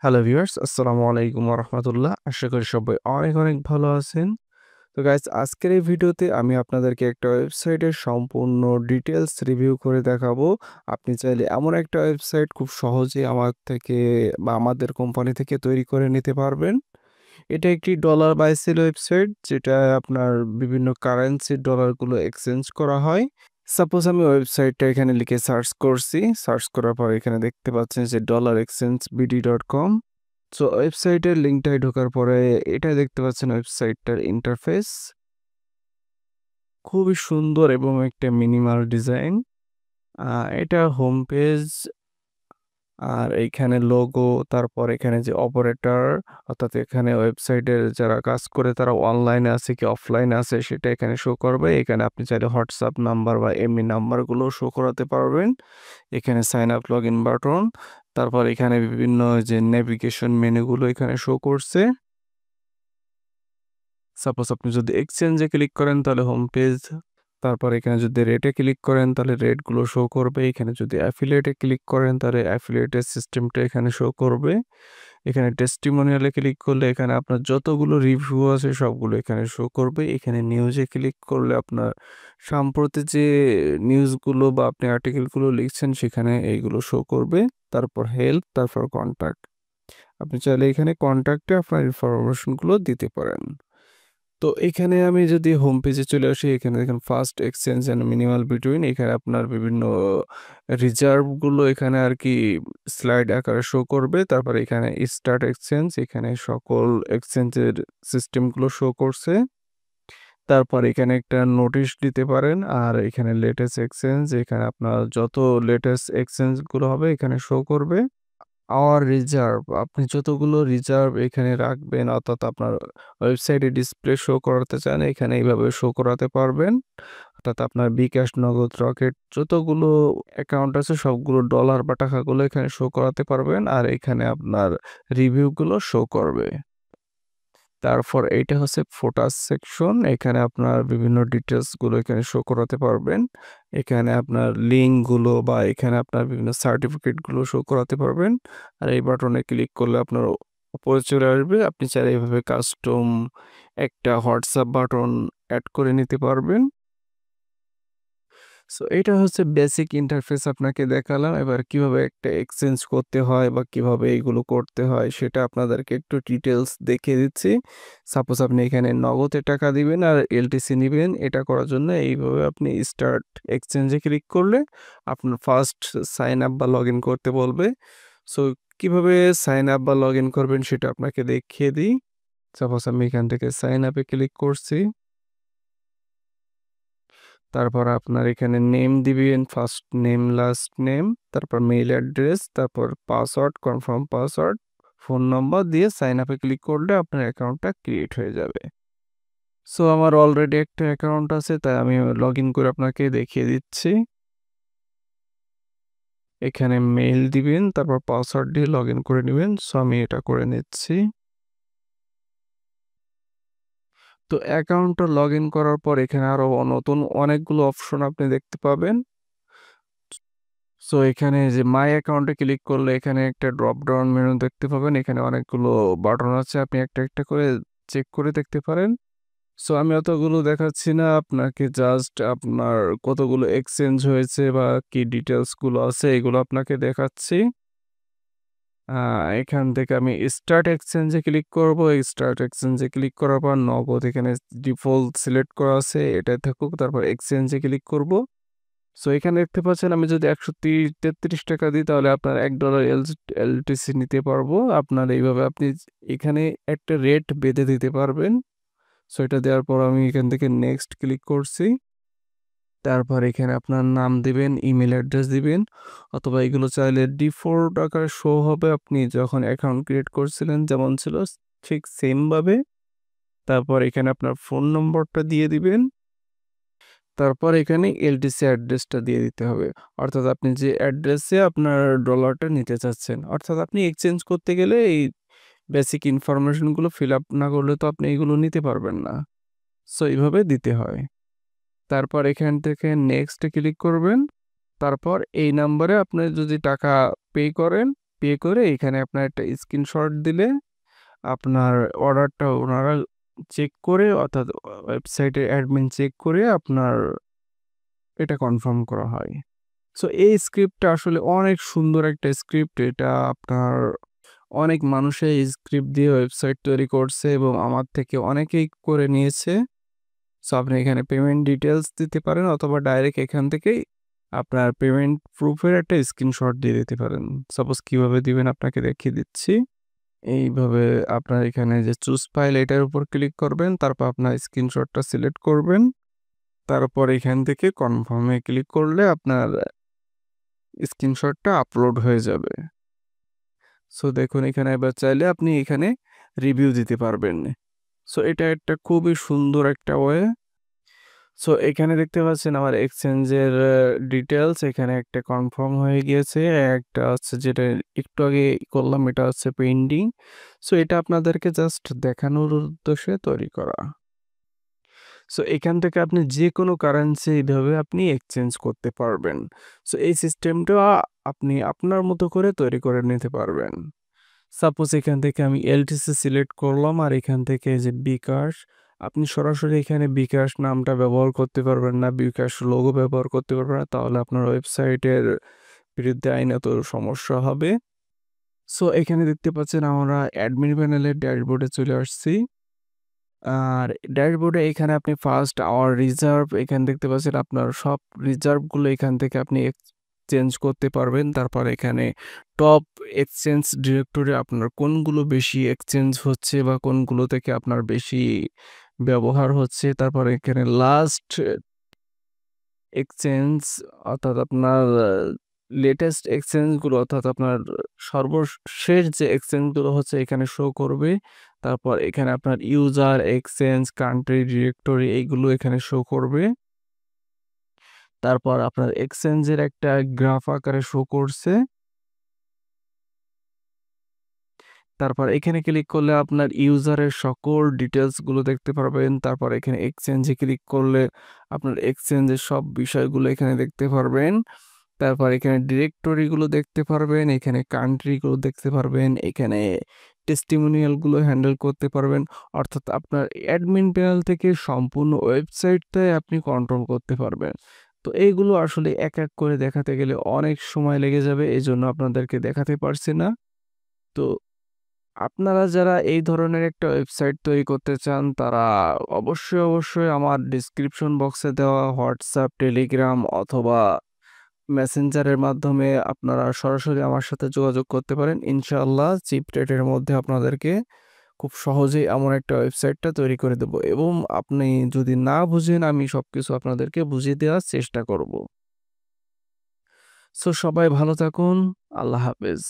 Hello viewers, আসসালামু আলাইকুম ওয়া রাহমাতুল্লাহ। আশা করি সবাই অনেক, অনেক ভালো আছেন। তো গাইস আজকের এই ভিডিওতে আমি আপনাদেরকে একটা ওয়েবসাইটের সম্পূর্ণ ডিটেইলস রিভিউ করে দেখাবো। আপনি চাইলে এমন একটা ওয়েবসাইট খুব সহজেই আমার থেকে বা আমাদের কোম্পানি থেকে তৈরি করে নিতে পারবেন। এটা একটি ডলার বাই সেল ওয়েবসাইট যেটায় আপনার বিভিন্ন কারেন্সির ডলারগুলো এক্সচেঞ্জ করা হয়। সাপোজ আমি ওয়েবসাইটটা এখানে লিখে সার্চ করছি। সার্চ করার পর এখানে দেখতে পাচ্ছেন যে $exchangebd.com। সো ওয়েবসাইটের লিঙ্কটায় ঢোকার পরে এটা দেখতে পাচ্ছেন ওয়েবসাইটটার ইন্টারফেস। খুবই সুন্দর এবং একটা মিনিমাল ডিজাইন। এটা হোম পেজ আর এইখানে লোগো, তারপর এখানে যে অপারেটর অর্থাৎ এখানে ওয়েবসাইটের যারা কাজ করে তারা অনলাইনে আছে কি অফলাইনে আছে সেটা এখানে শো করবে। এখানে আপনি চাইলে হোয়াটসঅ্যাপ নাম্বার বা এমনি নাম্বারগুলো শো করাতে পারবেন। এখানে সাইন আপ লগইন বাটন, তারপর এখানে বিভিন্ন যে নেভিগেশন মেনুগুলো এখানে শো করছে। সাপোজ আপনি যদি এক্সচেঞ্জে ক্লিক করেন তাহলে হোম পেজ, তারপর এখানে যদি রেটে ক্লিক করেন তাহলে রেটগুলো শো করবে। এখানে যদি অ্যাফিলিয়েটে ক্লিক করেন তাহলে অ্যাফিলিয়েটের সিস্টেমটা এখানে শো করবে। এখানে টেস্টিমোনিয়ালে ক্লিক করলে এখানে আপনার যতগুলো রিভিউ আছে সবগুলো এখানে শো করবে। এখানে নিউজে ক্লিক করলে আপনার সাম্প্রতি যে নিউজগুলো বা আপনি আর্টিকেলগুলো লিখছেন সেখানে এইগুলো শো করবে। তারপর হেল্প, তারপর কন্ট্যাক্ট। আপনি চাইলে এখানে কন্ট্যাক্টে আপনার ইনফরমেশনগুলো দিতে পারেন। তো এখানে আমি যদি হোম পেজে চলে আসি, এখানে দেখেন first exchange and minimal between, এখানে আপনার বিভিন্ন রিজার্ভগুলো এখানে আর কি স্লাইড আকারে শো করবে। তারপরে এখানে স্টার্ট এক্সচেঞ্জ, এখানে সকল এক্সচেঞ্জের সিস্টেমগুলো শো করছে। তারপর এখানে একটা নোটিশ দিতে পারেন। আর এখানে লেটেস্ট এক্সচেঞ্জ, এখানে আপনার যত লেটেস্ট এক্সচেঞ্জগুলো হবে এখানে শো করবে। আওয়ার রিজার্ভ, আপনি যতগুলো রিজার্ভ এখানে রাখবেন অর্থাৎ আপনার ওয়েবসাইটে ডিসপ্লে শো করাতে চান এখানে এইভাবে শো করাতে পারবেন। অর্থাৎ আপনার বিকাশ, নগদ, রকেট যতগুলো অ্যাকাউন্ট আছে সবগুলো ডলার বা টাকাগুলো এখানে শো করাতে পারবেন আর এখানে আপনার রিভিউগুলো শো করবে। তারপর এইটা হচ্ছে ফোটাস সেকশন, এখানে আপনার বিভিন্ন ডিটেলসগুলো এখানে শো করাতে পারবেন। এখানে আপনার লিঙ্কগুলো বা এখানে আপনার বিভিন্ন সার্টিফিকেটগুলো শো করাতে পারবেন। আর এই বাটনে ক্লিক করলে আপনার উপরে চলে আসবে। আপনি চাইলে এভাবে কাস্টম একটা হোয়াটসঅ্যাপ বাটন অ্যাড করে নিতে পারবেন। সো এটা হচ্ছে বেসিক ইন্টারফেস আপনাকে দেখালাম। এবার কিভাবে একটা এক্সচেঞ্জ করতে হয় বা কিভাবে এগুলো করতে হয় সেটা আপনাদেরকে একটু ডিটেলস দেখিয়ে দিচ্ছি। সাপোজ আপনি এখানে নগদে টাকা দিবেন আর এলটিসি নিবেন। এটা করার জন্য এইভাবে আপনি স্টার্ট এক্সচেঞ্জে ক্লিক করলে আপনার ফার্স্ট সাইন আপ বা লগ ইন করতে বলবে। সো কিভাবে সাইন আপ বা লগ ইন করবেন সেটা আপনাকে দেখিয়ে দিই। সাপোজ আমি এখান থেকে সাইন আপে ক্লিক করছি। তারপর আপনার এখানে নেম দিবেন, ফার্স্ট নেম, লাস্ট নেম, তারপর মেইল অ্যাড্রেস, তারপর পাসওয়ার্ড, কনফার্ম পাসওয়ার্ড, ফোন নম্বর দিয়ে সাইন আপে ক্লিক করলে আপনার অ্যাকাউন্টটা ক্রিয়েট হয়ে যাবে। সো আমার অলরেডি একটা অ্যাকাউন্ট আছে তাই আমি লগ ইন করে আপনাকে দেখিয়ে দিচ্ছি। এখানে মেইল দিবেন, তারপর পাসওয়ার্ড দিয়ে লগ ইন করে নেবেন। সো আমি এটা করে নিচ্ছি। তো অ্যাকাউন্টটা লগ ইন করার পর এখানে আরো নতুন অনেকগুলো অপশন আপনি দেখতে পাবেন। সো এখানে যে মাই অ্যাকাউন্টে ক্লিক করলে এখানে একটা ড্রপ ডাউন মেনু দেখতে পাবেন। এখানে অনেকগুলো বাটন আছে, আপনি একটা একটা করে চেক করে দেখতে পারেন। সো আমি অতগুলো দেখাচ্ছি না, আপনাকে জাস্ট আপনার কতগুলো এক্সচেঞ্জ হয়েছে বা কি ডিটেলসগুলো আছে এগুলো আপনাকে দেখাচ্ছি। এখান থেকে আমি স্টার্ট এক্সচেঞ্জে ক্লিক করব। এই স্টার্ট এক্সচেঞ্জে ক্লিক করার পর নগদ এখানে ডিফল্ট সিলেক্ট করা আছে এটাই থাকুক, তারপর এক্সচেঞ্জে ক্লিক করব। সো এখানে দেখতে পাচ্ছেন আমি যদি 133 টাকা দিই তাহলে আপনার $1 এলটিসি নিতে পারবো। আপনার এইভাবে আপনি এখানে একটা রেট বেঁধে দিতে পারবেন। সো এটা দেওয়ার পর আমি এখান থেকে নেক্সট ক্লিক করছি। তারপর এখানে আপনার নাম দিবেন, ইমেল অ্যাড্রেস দিবেন, অথবা এগুলো চাইলে ডিফল্ট আকারে শো হবে আপনি যখন অ্যাকাউন্ট ক্রিয়েট করছিলেন যেমন ছিল ঠিক সেম ভাবে। তারপর এখানে আপনার ফোন নম্বরটা দিয়ে দিবেন। তারপর এখানে এলটিসি অ্যাড্রেসটা দিয়ে দিতে হবে। অর্থাৎ আপনি যে অ্যাড্রেসে আপনার ডলারটা নিতে চাচ্ছেন। অর্থাৎ আপনি এক্সচেঞ্জ করতে গেলে এই বেসিক ইনফরমেশনগুলো ফিল আপ না করলে তো আপনি এগুলো নিতে পারবেন না। সো এইভাবে দিতে হয়। তারপর এখান থেকে নেক্সট এ ক্লিক করবেন। তারপর এই নাম্বারে আপনি যদি টাকা পে করেন পে করে এখানে আপনার একটা স্ক্রিনশট দিলে আপনার অর্ডারটা ওনারা চেক করে অর্থাৎ ওয়েবসাইটের অ্যাডমিন চেক করে আপনার এটা কনফার্ম করা হয়। সো এই স্ক্রিপ্টটা আসলে অনেক সুন্দর একটা স্ক্রিপ্ট। এটা আপনার অনেক মানুষে এই স্ক্রিপ্ট দিয়ে ওয়েবসাইট তৈরি করছে এবং আমার থেকে অনেকেই করে নিয়েছে। সো আপনি এখানে পেমেন্ট ডিটেইলস দিতে পারেন অথবা ডাইরেক্ট এখান থেকেই আপনার পেমেন্ট প্রুফের একটা স্ক্রিনশট দিয়ে দিতে পারেন। সাপোজ কিভাবে দিবেন আপনাকে দেখিয়ে দিচ্ছি। এইভাবে আপনার এখানে যে চুজ ফাইল এটার উপর ক্লিক করবেন, তারপর আপনার স্ক্রিনশটটা সিলেক্ট করবেন। তারপর এখান থেকে কনফার্মে ক্লিক করলে আপনার স্ক্রিনশটটা আপলোড হয়ে যাবে। সো দেখুন এখানে এবার চাইলে আপনি এখানে রিভিউ দিতে পারবেন। সো এটা একটা খুবই সুন্দর একটা ওয়ে। সো এখানে দেখতে পাচ্ছেন আমার এক্সচেঞ্জের ডিটেলস এখানে একটা কনফার্ম হয়ে গিয়েছে। একটা হচ্ছে যেটা একটু আগে করলাম এটা হচ্ছে পেন্ডিং। সো এটা আপনাদেরকে জাস্ট দেখানোর উদ্দেশ্যে তৈরি করা। সো এখান থেকে আপনি যেকোনো কারেন্সি এইভাবে আপনি এক্সচেঞ্জ করতে পারবেন। সো এই সিস্টেমটা আপনি আপনার মতো করে তৈরি করে নিতে পারবেন। সাপোজ এখান থেকে আমি এলটিসি সিলেক্ট করলাম আর এখান থেকে যে বিকাশ, আপনি সরাসরি এখানে বিকাশ নামটা ব্যবহার করতে পারবেন না, বিকাশ লোগো ব্যবহার করতে পারবেন না, তাহলে আপনার ওয়েবসাইটের বিরুদ্ধে আইনত সমস্যা হবে। সো এখানে দেখতে পাচ্ছেন আমরা অ্যাডমিন প্যানেলের ড্যাশবোর্ডে চলে আসছি। আর ড্যাশবোর্ডে এখানে আপনি ফার্স্ট আওয়ার রিজার্ভ এখানে দেখতে পাচ্ছেন আপনার সব রিজার্ভগুলো এখান থেকে আপনি এক্সচেঞ্জ করতে পারবেন। তারপর এখানে টপ এক্সচেঞ্জ ডিরেক্টরি আপনার কোনগুলো বেশি এক্সচেঞ্জ হচ্ছে বা কোনগুলো থেকে আপনার বেশি ব্যবহার হচ্ছে। তারপর এখানে লাস্ট এক্সচেঞ্জ অর্থাৎ আপনার লেটেস্ট এক্সচেঞ্জগুলো অর্থাৎ আপনার সর্বশেষ যে এক্সচেঞ্জগুলো হচ্ছে এখানে শো করবে। তারপর এখানে আপনার ইউজার, এক্সচেঞ্জ, কান্ট্রি, ডিরেক্টরি এইগুলো এখানে শো করবে। তারপর আপনার এক্সচেঞ্জের একটা গ্রাফ আকারে শো করছে। তারপর এখানে ক্লিক করলে আপনার ইউজারের সকল ডিটেইলসগুলো দেখতে পারবেন। তারপর এখানে এক্সচেঞ্জে ক্লিক করলে আপনার এক্সচেঞ্জের সব বিষয়গুলো এখানে দেখতে পারবেন। তারপর এখানে ডিরেক্টরিগুলো দেখতে পারবেন, এখানে কান্ট্রিগুলো দেখতে পারবেন, এখানে টেস্টিমোনিয়ালগুলো হ্যান্ডেল করতে পারবেন। অর্থাৎ আপনার অ্যাডমিন প্যানেল থেকে সম্পূর্ণ ওয়েবসাইটটাই আপনি কন্ট্রোল করতে পারবেন। তো এইগুলো আসলে এক এক করে দেখাতে গেলে অনেক সময় লেগে যাবে, এজন্য আপনাদেরকে দেখাতে পারছি না। তো আপনারা যারা এই ধরনের একটা ওয়েবসাইট তৈরি করতে চান তারা অবশ্যই আমার ডিসক্রিপশন বক্সে দেওয়া হোয়াটসঅ্যাপ, টেলিগ্রাম অথবা মেসেঞ্জারের মাধ্যমে আপনারা সরাসরি আমার সাথে যোগাযোগ করতে পারেন। ইনশাআল্লাহ চিপ রেটের মধ্যে আপনাদেরকে খুব সহজেই এমন একটা ওয়েবসাইটটা তৈরি করে দেব এবং আপনি যদি না বুঝেন আমি সবকিছু আপনাদেরকে বুঝিয়ে দেওয়ার চেষ্টা করব। সো সবাই ভালো থাকুন। আল্লাহ হাফেজ।